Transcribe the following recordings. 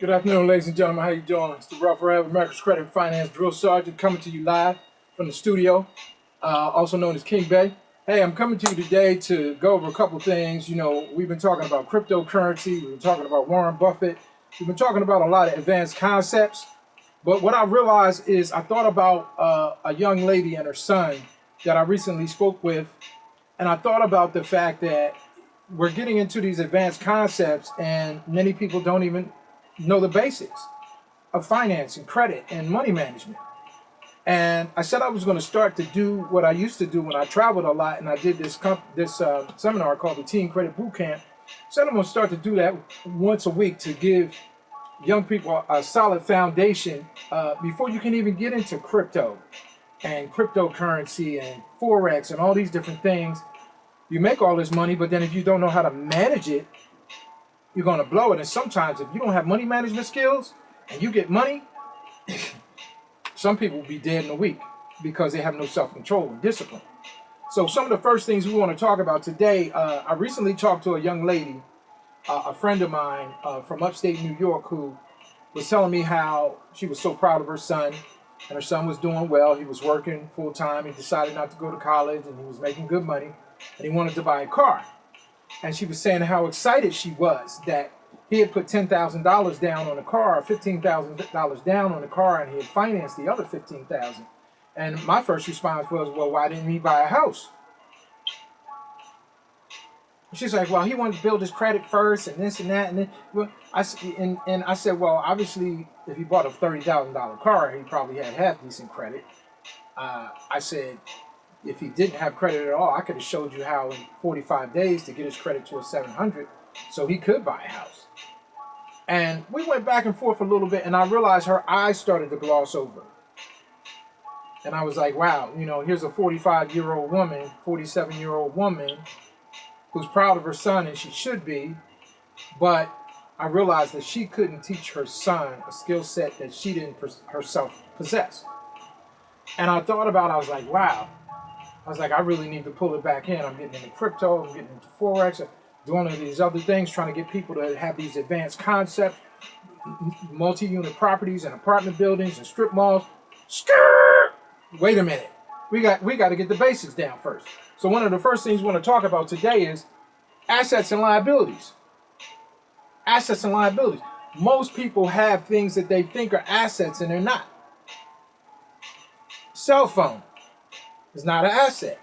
Good afternoon, ladies and gentlemen. How you doing? It's the Rough Forever America's Credit and Finance Drill Sergeant coming to you live from the studio, also known as King Bay. Hey, I'm coming to you today to go over a couple things. You know, we've been talking about cryptocurrency. We've been talking about Warren Buffett. We've been talking about a lot of advanced concepts. But what I realized is I thought about a young lady and her son that I recently spoke with. And I thought about the fact that we're getting into these advanced concepts and many people don't even know the basics of finance and credit and money management. And I said I was going to start to do what I used to do when I traveled a lot, and I did this seminar called the Teen Credit Boot Camp. Said I'm going to start to do that once a week to give young people a solid foundation before you can even get into crypto and cryptocurrency and forex and all these different things. You make all this money, but then if you don't know how to manage it, you're going to blow it. And sometimes if you don't have money management skills and you get money, some people will be dead in a week because they have no self-control and discipline. So some of the first things we want to talk about today, I recently talked to a young lady, a friend of mine from upstate New York, who was telling me how she was so proud of her son, and her son was doing well. He was working full time. He decided not to go to college, and he was making good money, and he wanted to buy a car. And she was saying how excited she was that he had put $10,000 down on a car, $15,000 down on the car, and he had financed the other $15,000. And my first response was, well, why didn't he buy a house? She's like, well, he wanted to build his credit first, and this and that, and then. Well, I said, well, obviously, if he bought a $30,000 car, he probably had half decent credit. I said, if he didn't have credit at all, I could have showed you how in 45 days to get his credit to a 700, so he could buy a house. And we went back and forth a little bit, and I realized her eyes started to gloss over. And I was like, wow, you know, here's a 45-year-old woman, 47-year-old woman who's proud of her son, and she should be, but I realized that she couldn't teach her son a skill set that she didn't herself possess. And I thought about it, I was like, wow. I was like, I really need to pull it back in. I'm getting into crypto, I'm getting into forex, I'm doing all these other things, trying to get people to have these advanced concepts, multi-unit properties and apartment buildings and strip malls. Skrrr! Wait a minute. We got to get the basics down first. So one of the first things we want to talk about today is assets and liabilities. Assets and liabilities. Most people have things that they think are assets and they're not. Cell phone is not an asset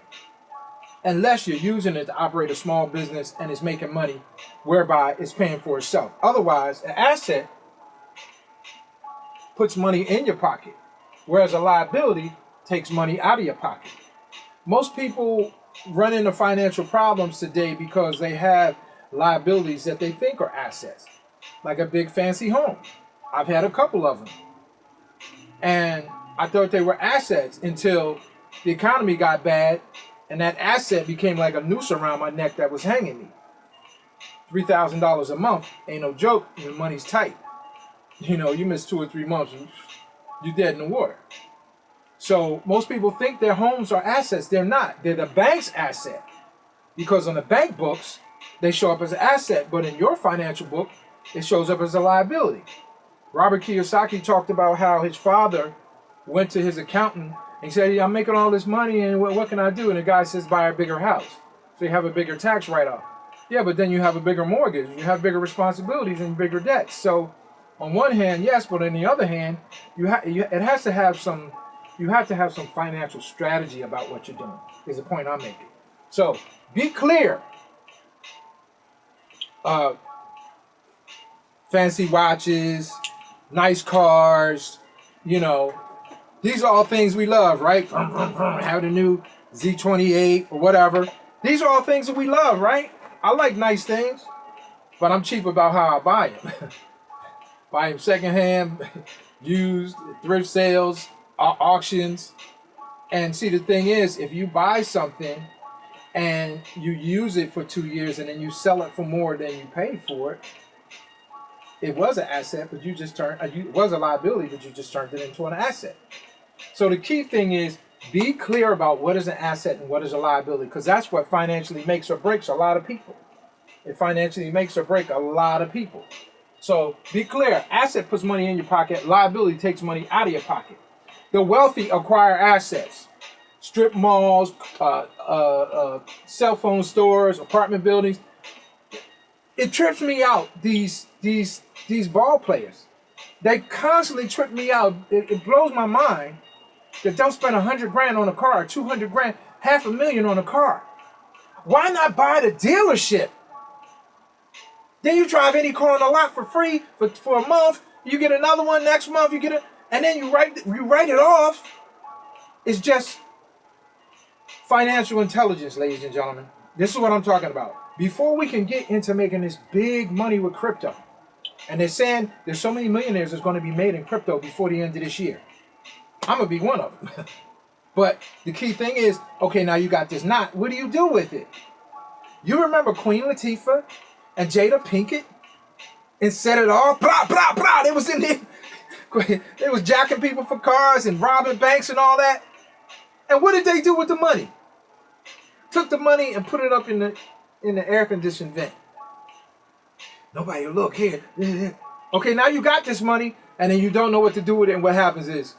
unless you're using it to operate a small business and it's making money, whereby it's paying for itself. Otherwise, an asset puts money in your pocket, whereas a liability takes money out of your pocket. Most people run into financial problems today because they have liabilities that they think are assets, like a big fancy home. I've had a couple of them, and I thought they were assets until the economy got bad, and that asset became like a noose around my neck that was hanging me. $3,000 a month ain't no joke when money's tight. You know, you miss 2 or 3 months, you're dead in the water. So most people think their homes are assets. They're not. They're the bank's asset. Because on the bank books, they show up as an asset, but in your financial book, it shows up as a liability. Robert Kiyosaki talked about how his father went to his accountant and he said, I'm making all this money, and what can I do? And the guy says, buy a bigger house. So you have a bigger tax write-off. Yeah, but then you have a bigger mortgage. You have bigger responsibilities and bigger debts. So on one hand, yes, but on the other hand, you have to have some financial strategy about what you're doing, is the point I'm making. So be clear. Fancy watches, nice cars, you know, these are all things we love, right? Have the new Z28 or whatever. These are all things that we love, right? I like nice things, but I'm cheap about how I buy them. Buy them secondhand, used, thrift sales, auctions. And see, the thing is, if you buy something and you use it for 2 years and then you sell it for more than you paid for it, it was an asset, but it was a liability, but you just turned it into an asset. So the key thing is be clear about what is an asset and what is a liability, because that's what financially makes or breaks a lot of people. It financially makes or breaks a lot of people. So be clear, asset puts money in your pocket, liability takes money out of your pocket. The wealthy acquire assets. Strip malls, cell phone stores, apartment buildings. It trips me out, these ball players. They constantly trip me out. It blows my mind that they'll spend 100 grand on a car, 200 grand, $500,000 on a car. Why not buy the dealership? Then you drive any car on the lot for free for a month. You get another one next month. You get it, and then you write it off. It's just financial intelligence, ladies and gentlemen. This is what I'm talking about. Before we can get into making this big money with crypto, and they're saying there's so many millionaires that's going to be made in crypto before the end of this year. I'm going to be one of them. But the key thing is, okay, now you got this knot. What do you do with it? You remember Queen Latifah and Jada Pinkett and Set It Off? Blah, blah, blah. They was in there. They was jacking people for cars and robbing banks and all that. And what did they do with the money? Took the money and put it up in the air conditioned vent. Nobody look here. Okay, now you got this money, and then you don't know what to do with it. And what happens is,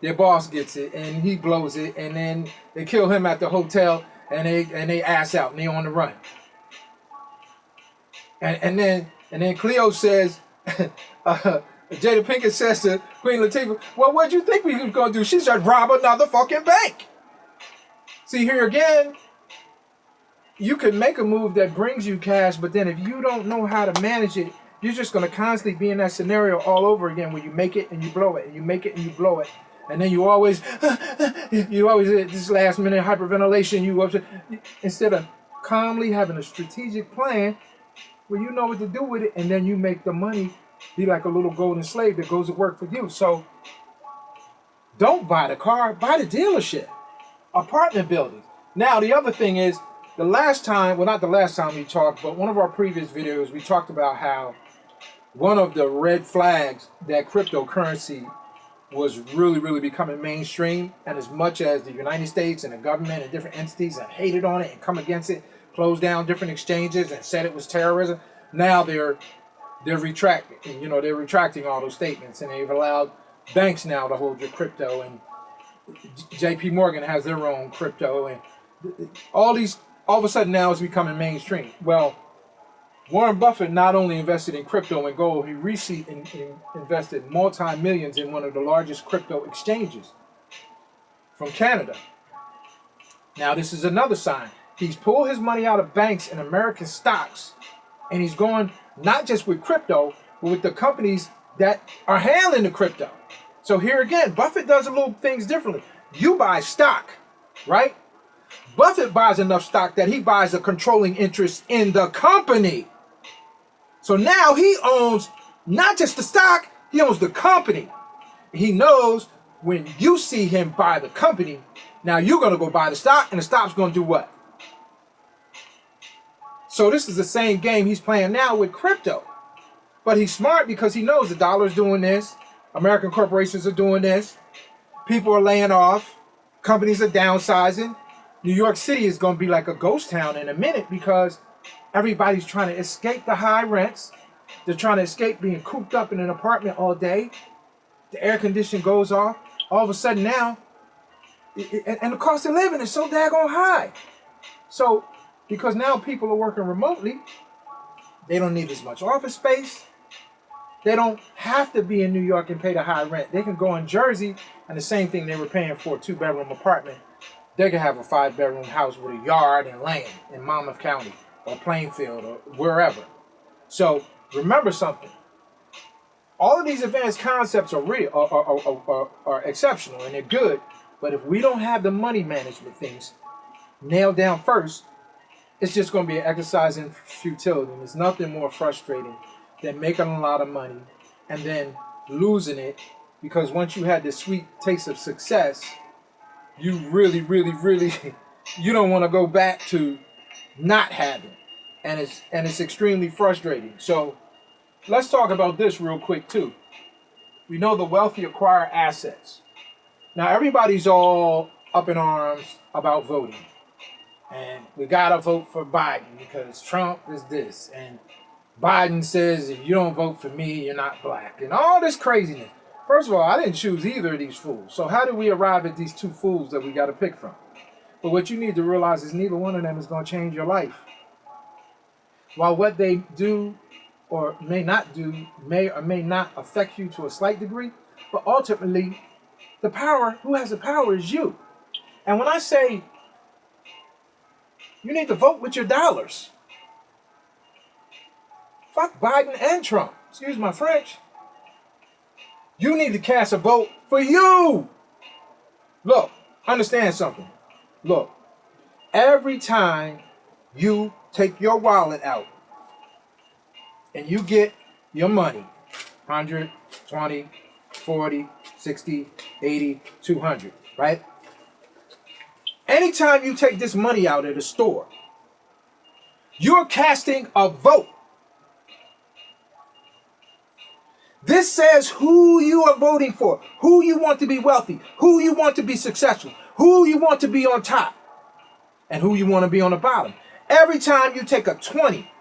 their boss gets it, and he blows it, and then they kill him at the hotel, and they ass out, and they on the run. And then Cleo says, Jada Pinkett says to Queen Latifah, well, what'd you think we was gonna do? She said, rob another fucking bank. See, here again, you can make a move that brings you cash, but then if you don't know how to manage it, you're just going to constantly be in that scenario all over again where you make it and you blow it, and you make it and you blow it. And then you always this last minute hyperventilation, instead of calmly having a strategic plan where you know what to do with it, and then you make the money be like a little golden slave that goes to work for you. So don't buy the car, buy the dealership, apartment buildings. Now, the other thing is, not the last time we talked, but one of our previous videos, we talked about how one of the red flags that cryptocurrency was really, really becoming mainstream, and as much as the United States and the government and different entities have hated on it and come against it, closed down different exchanges and said it was terrorism, now they're retracting. They're retracting all those statements, and they've allowed banks now to hold your crypto, and JP Morgan has their own crypto, and all of a sudden now it's becoming mainstream. Well, Warren Buffett not only invested in crypto and gold, he recently invested multi-millions in one of the largest crypto exchanges from Canada. Now, this is another sign. He's pulled his money out of banks and American stocks, and he's going not just with crypto, but with the companies that are handling the crypto. So here again, Buffett does a little things differently. You buy stock, right? Buffett buys enough stock that he buys a controlling interest in the company. So now he owns not just the stock, he owns the company. He knows when you see him buy the company, now you're going to go buy the stock, and the stock's going to do what? So this is the same game he's playing now with crypto. But he's smart because he knows the dollar's doing this, American corporations are doing this, people are laying off, companies are downsizing. New York City is going to be like a ghost town in a minute because everybody's trying to escape the high rents. They're trying to escape being cooped up in an apartment all day. The air conditioning goes off. All of a sudden now, and the cost of living is so daggone high. So, because now people are working remotely, they don't need as much office space. They don't have to be in New York and pay the high rent. They can go in Jersey, and the same thing they were paying for a 2-bedroom apartment, they can have a 5-bedroom house with a yard and land in Monmouth County or Plainfield or wherever. So remember something. All of these advanced concepts are real, are exceptional, and they're good. But if we don't have the money management things nailed down first, it's just going to be an exercise in futility. And there's nothing more frustrating than making a lot of money and then losing it, because once you had this sweet taste of success, you really, really, really, you don't want to go back to not having. And it's extremely frustrating. So let's talk about this real quick too. We know the wealthy acquire assets. Now everybody's all up in arms about voting. And we gotta vote for Biden because Trump is this. And Biden says if you don't vote for me, you're not black, and all this craziness. First of all, I didn't choose either of these fools. So how do we arrive at these two fools that we got to pick from? But what you need to realize is neither one of them is going to change your life. While what they do or may not do may or may not affect you to a slight degree, but ultimately, who has the power is you. And when I say you need to vote with your dollars, fuck Biden and Trump. Excuse my French. You need to cast a vote for you. Look, understand something. Look, every time you take your wallet out and you get your money, 100, 20, 40, 60, 80, 200, right? Anytime you take this money out at a store, you're casting a vote. This says who you are voting for, who you want to be wealthy, who you want to be successful, who you want to be on top, and who you want to be on the bottom. Every time you take a 20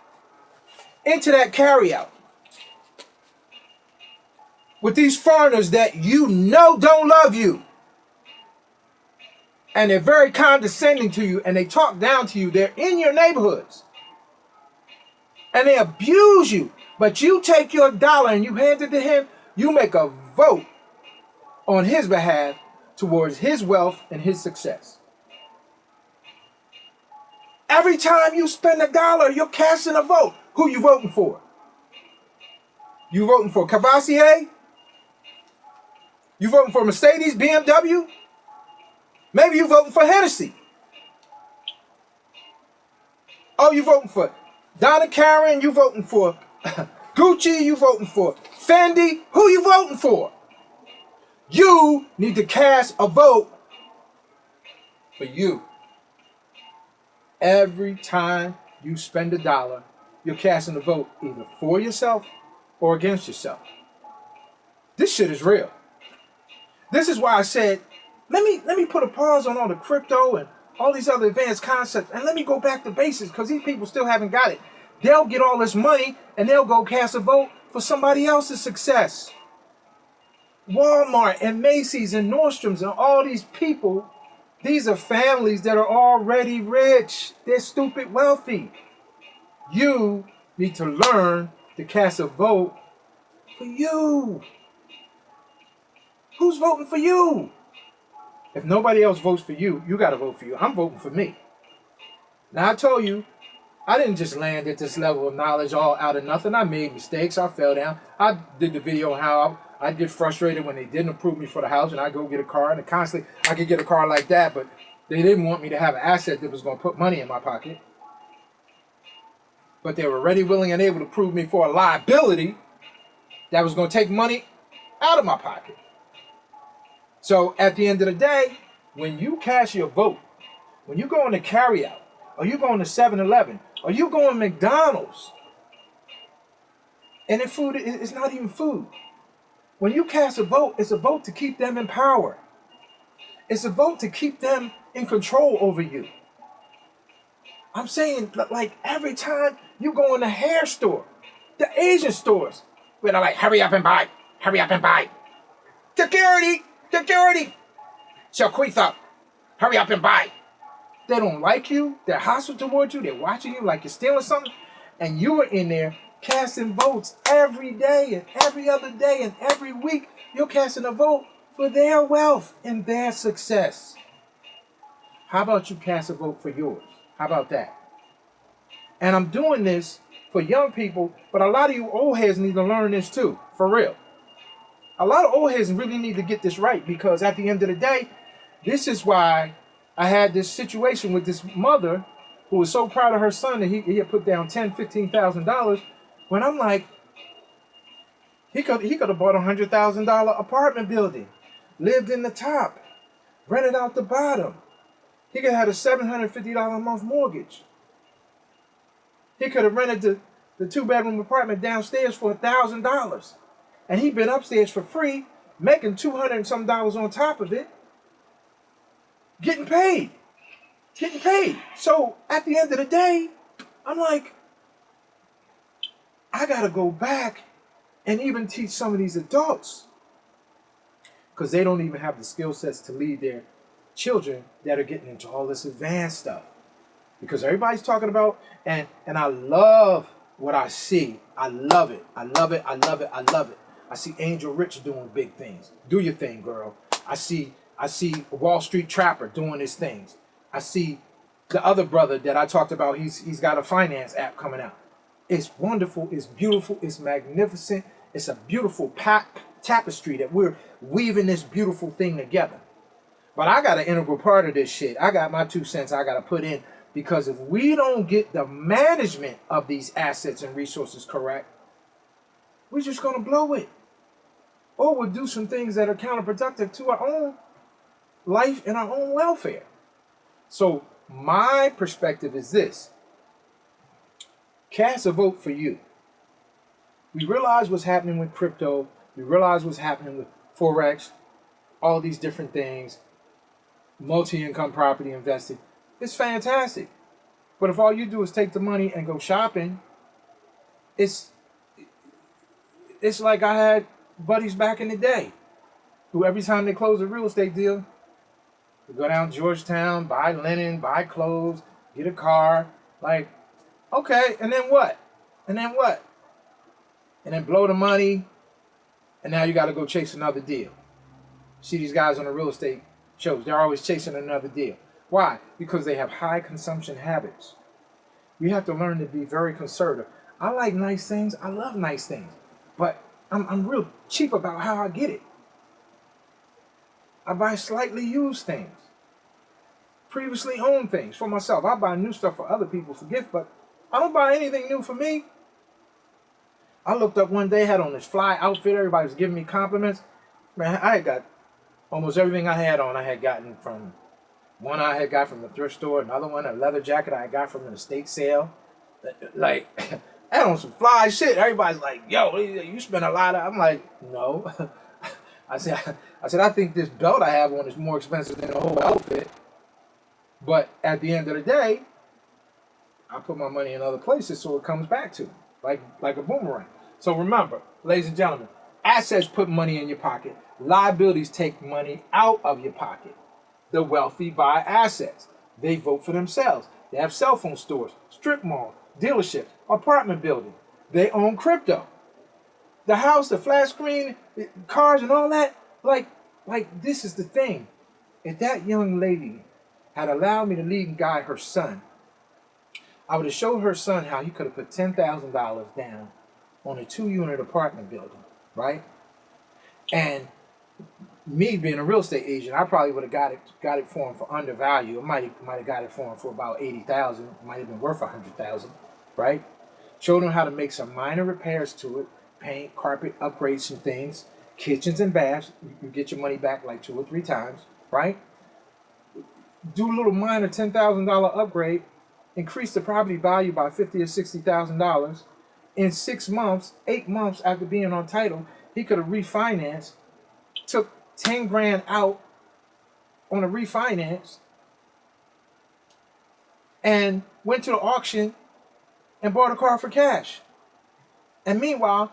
into that carryout with these foreigners that you know don't love you, and they're very condescending to you, and they talk down to you, they're in your neighborhoods, and they abuse you, but you take your dollar and you hand it to him, you make a vote on his behalf towards his wealth and his success. Every time you spend a dollar, you're casting a vote. Who you voting for? You voting for Cavassier? You voting for Mercedes, BMW? Maybe you voting for Hennessy. Oh, you voting for Donna Karen? You voting for Gucci? You voting for Fendi? Who you voting for? You need to cast a vote for you. Every time you spend a dollar, you're casting a vote either for yourself or against yourself. This shit is real. This is why I said, let me put a pause on all the crypto and all these other advanced concepts, and let me go back to basics, because these people still haven't got it. They'll get all this money and they'll go cast a vote for somebody else's success. Walmart and Macy's and Nordstrom's and all these people, these are families that are already rich. They're stupid wealthy. You need to learn to cast a vote for you. Who's voting for you? If nobody else votes for you, you got to vote for you. I'm voting for me. Now, I told you, I didn't just land at this level of knowledge all out of nothing. I made mistakes. I fell down. I did the video on how I get frustrated when they didn't approve me for the house, and I go get a car, and constantly I could get a car like that, but they didn't want me to have an asset that was going to put money in my pocket. But they were ready, willing, and able to approve me for a liability that was going to take money out of my pocket. So at the end of the day, when you cast your vote, when you go in the carryout, or you go in the 7-Eleven, or you go in McDonald's, and the food is not even food. When you cast a vote, it's a vote to keep them in power. It's a vote to keep them in control over you. I'm saying, like, every time you go in the hair store, the Asian stores, where they're like, hurry up and buy, hurry up and buy. Security, security. Shaquitha, hurry up and buy. They don't like you. They're hostile towards you. They're watching you like you're stealing something. And you are in there casting votes every day and every other day and every week. You're casting a vote for their wealth and their success. How about you cast a vote for yours? How about that? And I'm doing this for young people, but a lot of you old heads need to learn this too, for real. A lot of old heads really need to get this right, because at the end of the day, this is why I had this situation with this mother who was so proud of her son that he had put down $10,000, $15,000. When I'm like, he could have bought a $100,000 apartment building, lived in the top, rented out the bottom. He could have had a $750 a month mortgage. He could have rented the 2-bedroom apartment downstairs for $1,000. And he'd been upstairs for free, making $200 and some on top of it, getting paid. So at the end of the day, I'm like, I got to go back and even teach some of these adults because they don't even have the skill sets to lead their children that are getting into all this advanced stuff. Because everybody's talking about, and I love what I see. I love it. I love it. I love it. I love it. I see Angel Rich doing big things. Do your thing, girl. I see Wall Street Trapper doing his things. I see the other brother that I talked about. He's got a finance app coming out. It's wonderful. It's beautiful. It's magnificent. It's a beautiful tapestry that we're weaving this beautiful thing together. But I got an integral part of this shit. I got my 2 cents I got to put in, because if we don't get the management of these assets and resources correct, we're just going to blow it. Or we'll do some things that are counterproductive to our own life and our own welfare. So my perspective is this. Cast a vote for you. We realize what's happening with crypto. We realize what's happening with Forex, all these different things, multi-income property investing. It's fantastic. But if all you do is take the money and go shopping, it's like I had buddies back in the day who every time they close a real estate deal, they go down to Georgetown, buy linen, buy clothes, get a car. Like, okay, and then what? And then what? And then blow the money, and now you got to go chase another deal. See these guys on the real estate shows, they're always chasing another deal. Why? Because they have high consumption habits. We have to learn to be very conservative. I like nice things. I love nice things. But I'm real cheap about how I get it. I buy slightly used things. Previously owned things for myself. I buy new stuff for other people for gift, but I don't buy anything new for me. I looked up one day, had on this fly outfit. Everybody was giving me compliments. Man, I had got almost everything I had on. I had gotten from one I had got from the thrift store, another one, a leather jacket I had got from an estate sale. Like, I had on some fly shit. Everybody's like, yo, you spend a lot of... I'm like, no. I said, I think this belt I have on is more expensive than the whole outfit. But at the end of the day, I put my money in other places so it comes back to me, like a boomerang. So remember, ladies and gentlemen, assets put money in your pocket. Liabilities take money out of your pocket. The wealthy buy assets. They vote for themselves. They have cell phone stores, strip malls, dealerships, apartment buildings. They own crypto. The house, the flat screen, cars and all that. Like this is the thing. If that young lady had allowed me to lead and guide her son, I would have showed her son how he could have put $10,000 down on a 2-unit apartment building, right? And me being a real estate agent, I probably would have got it for him for undervalue. I might have got it for him for about $80,000. It might have been worth $100,000, right? Showed him how to make some minor repairs to it, paint, carpet, upgrade some things, kitchens and baths. You get your money back like 2 or 3 times, right? Do a little minor $10,000 upgrade, increase the property value by $50,000 or $60,000. In 6 months, 8 months after being on title, he could have refinanced, took 10 grand out on a refinance, and went to the auction and bought a car for cash. And meanwhile,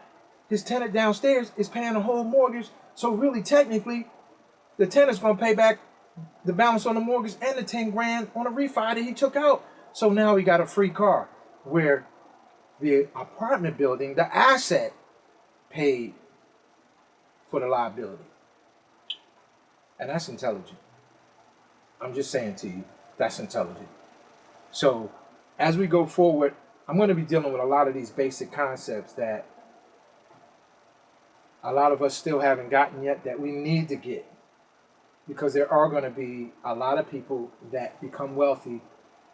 his tenant downstairs is paying a whole mortgage. So really, technically, the tenant's going to pay back the balance on the mortgage and the 10 grand on a refi that he took out. So now he got a free car, where the apartment building, the asset, paid for the liability. And that's intelligent. I'm just saying to you, that's intelligent. So as we go forward, I'm going to be dealing with a lot of these basic concepts that a lot of us still haven't gotten yet, that we need to get. Because there are going to be a lot of people that become wealthy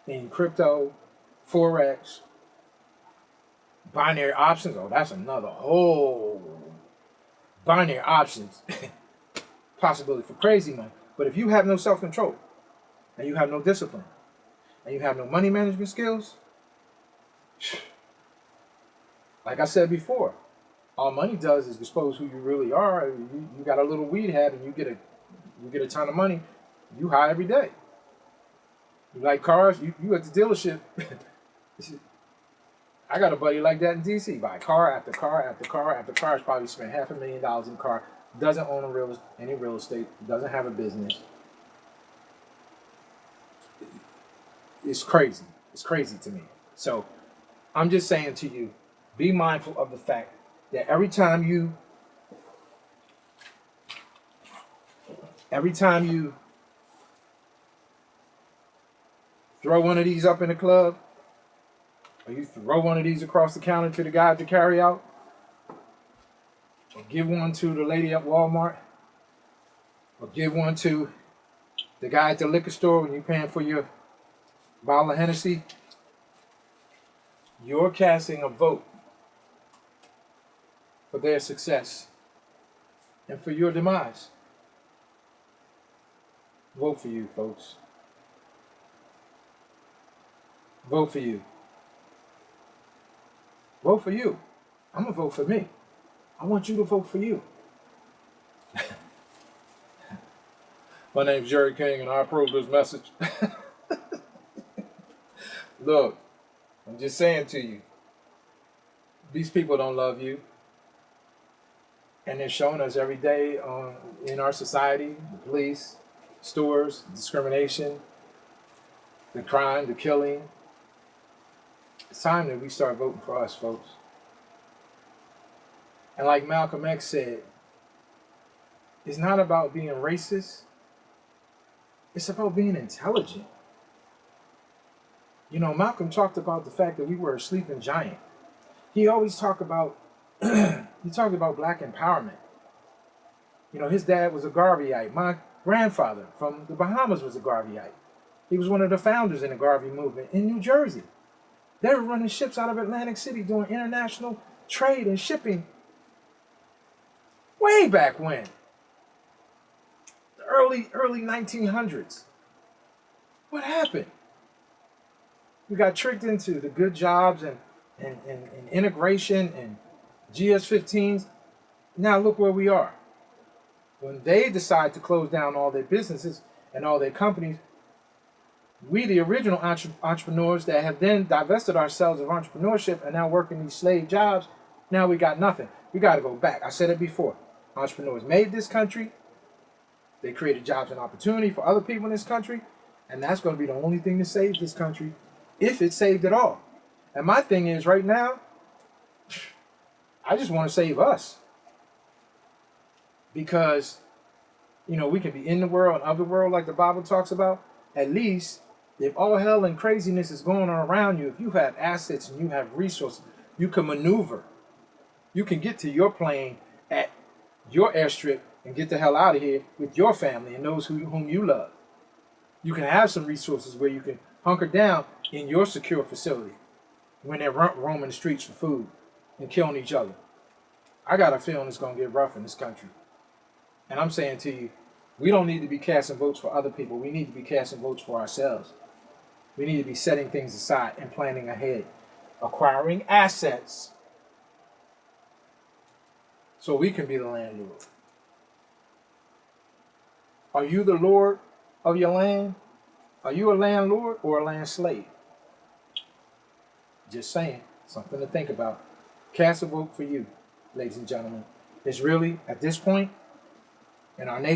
in crypto, Forex, binary options. Oh, that's another whole binary options possibility for crazy money. But if you have no self-control, and you have no discipline, and you have no money management skills, like I said before, all money does is expose who you really are. You got a little weed habit, and you get a ton of money. You high every day. You like cars? You at the dealership. I got a buddy like that in DC. Buy car after car after car after car. He's probably spent $500,000 in car. Doesn't own any real estate. Doesn't have a business. It's crazy. It's crazy to me. So I'm just saying to you, be mindful of the fact that every time you throw one of these up in the club, or you throw one of these across the counter to the guy to carry out, or give one to the lady at Walmart, or give one to the guy at the liquor store when you're paying for your bottle of Hennessy, you're casting a vote for their success and for your demise. Vote for you, folks. Vote for you. Vote for you. I'm going to vote for me. I want you to vote for you. My name's Jerry King, and I approve this message. Look, I'm just saying to you, these people don't love you. And they're showing us every day in our society, the police, stores, discrimination, the crime, the killing. It's time that we start voting for us, folks. And like Malcolm X said, it's not about being racist. It's about being intelligent. You know, Malcolm talked about the fact that we were a sleeping giant. He always talked about black empowerment. You know, his dad was a Garveyite. My grandfather from the Bahamas was a Garveyite. He was one of the founders in the Garvey movement in New Jersey. They were running ships out of Atlantic City doing international trade and shipping way back when. The early 1900s. What happened? We got tricked into the good jobs and integration and GS-15s. Now look where we are. When they decide to close down all their businesses and all their companies, we, the original entrepreneurs that have then divested ourselves of entrepreneurship and now working these slave jobs, now we got nothing. We got to go back. I said it before. Entrepreneurs made this country. They created jobs and opportunity for other people in this country. And that's going to be the only thing to save this country, if it's saved at all. And my thing is, right now, I just want to save us. Because, you know, we can be in the world and of the world like the Bible talks about. At least, if all hell and craziness is going on around you, if you have assets and you have resources, you can maneuver. You can get to your plane at your airstrip and get the hell out of here with your family and those whom you love. You can have some resources where you can hunker down in your secure facility when they're roaming the streets for food and killing each other. I got a feeling it's going to get rough in this country. And I'm saying to you, we don't need to be casting votes for other people. We need to be casting votes for ourselves. We need to be setting things aside and planning ahead, acquiring assets so we can be the landlord. Are you the lord of your land? Are you a landlord or a land slave? Just saying, something to think about. Cast a vote for you, ladies and gentlemen. It's really, at this point, in our nation,